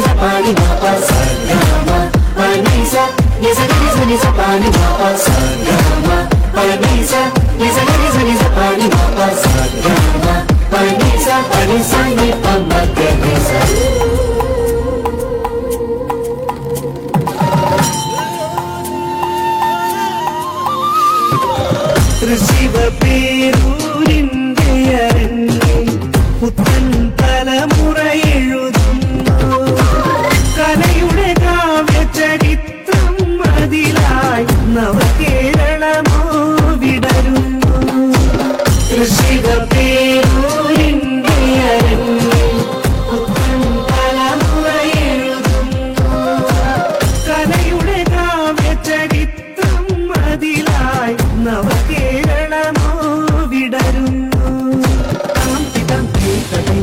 sa pa ni ma pa sa ga ma pa ni sa ni sa pa ni ma pa sa ga ma pa ni sa pa ni ma pa sa ga ma pa ni sa ni pa ma ga ni sa. തൃശിവപേരൂരിന്റെ അരങ്ങിൽ പുത്തൻ തലമുറ എഴുതുന്നു കലയുടെ കാവ്യചരിത്രം അതിലായി നവകേരളമോ വിടരുന്നു. തൃശിവപേരൂരിന്റെ അരങ്ങിൽ പുത്തൻ തലമുറ എഴുതുന്നു കലയുടെ കാവ്യചരിത്രം അതിലായി നവകേരളമോ വിടരുന്നു. താം തിതം തേതതൈ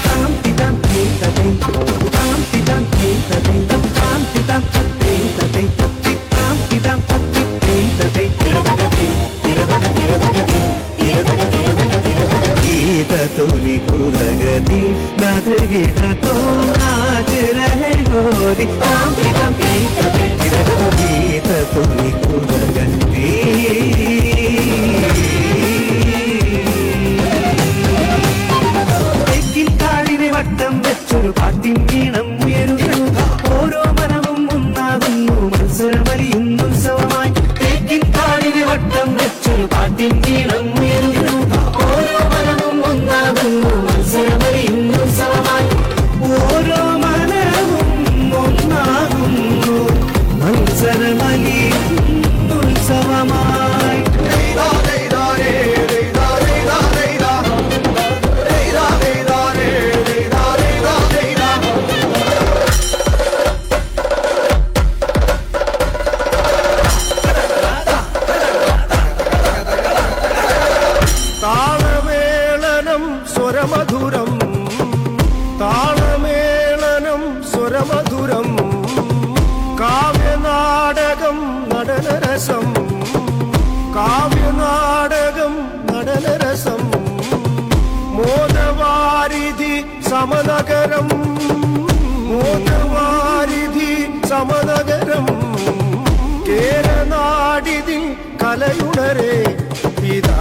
താം തിതം തേതതൈ താം തിതം തേതതൈ താം തിതം തേതതൈ താം തിതം തേതതൈ ഗീതതുലി കുലഗതി നദഗിതോ നാച രഹേ ഗോരി താം തിതം തേതതൈ ഗീതതുലി കുലഗതി. തെക്കിൻ താഴിനെ വട്ടം വെച്ചൊരു പാട്ടിൻ ഈണം ഉയരുന്നു ഓരോ മനവും ഒന്നാകുന്നു മത്സരമലിയുന്നു ഉത്സവമായി. തെക്കിൻ താഴിനെ വട്ടം വെച്ചൊരു പാട്ടിൻ ഈണം ഉയരുന്നു ഓരോ മനവും ഒന്നാകുന്നു മത്സരമലിയുന്നു ഉത്സവമായി. ഓരോ മനവും ഒന്നാകുന്നു മത്സരമലിയുന്നു ഉത്സവമായി. താളമേളനം സ്വരമധുരം താളമേളനം സ്വരമധുരം കാവ്യനാടകം നടനരസം കാവ്യനാടകം നടനരസം മോദവാരിധി സമനഗരം മോദവാരിധി സമനഗരം കേരനാടിതിൽ കലയുണരേ ഇതാ.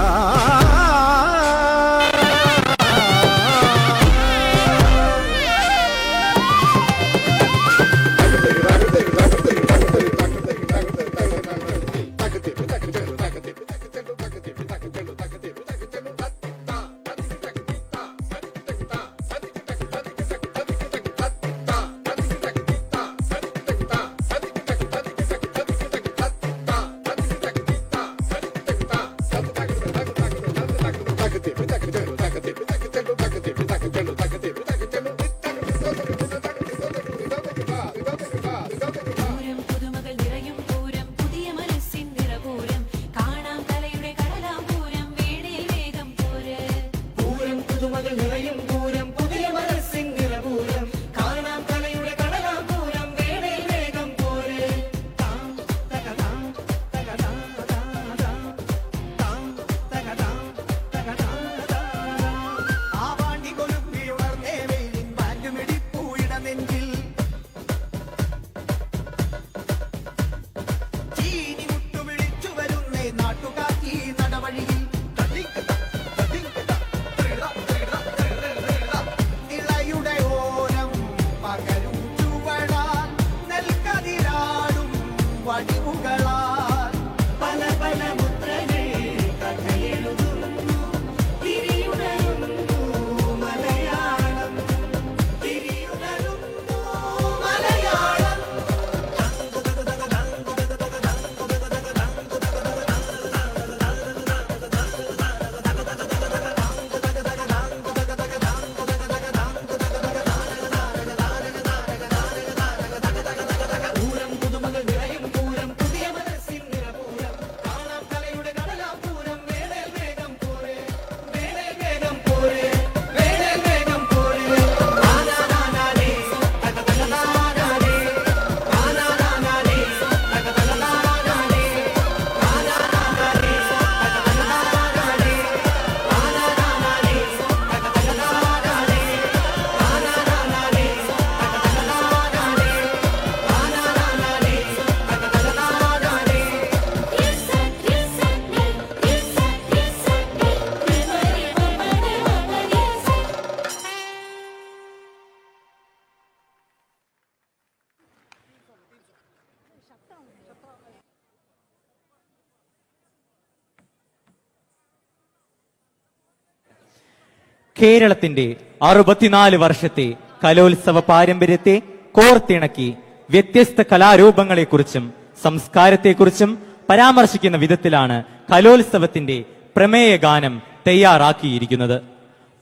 കേരളത്തിന്റെ 64 വർഷത്തെ കലോത്സവ പാരമ്പര്യത്തെ കോർത്തിണക്കി വ്യത്യസ്ത കലാരൂപങ്ങളെക്കുറിച്ചും സംസ്കാരത്തെക്കുറിച്ചും പരാമർശിക്കുന്ന വിധത്തിലാണ് കലോത്സവത്തിന്റെ പ്രമേയ ഗാനം തയ്യാറാക്കിയിരിക്കുന്നത്.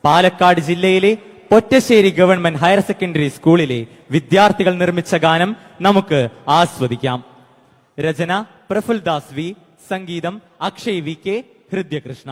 പാലക്കാട് ജില്ലയിലെ പൊറ്റശ്ശേരി ഗവൺമെന്റ് ഹയർ സെക്കൻഡറി സ്കൂളിലെ വിദ്യാർത്ഥികൾ നിർമ്മിച്ച ഗാനം നമുക്ക് ആസ്വദിക്കാം. രചന പ്രഫുൽദാസ് വി, സംഗീതം അക്ഷയ് വി കെ, ഹൃദ്യകൃഷ്ണ.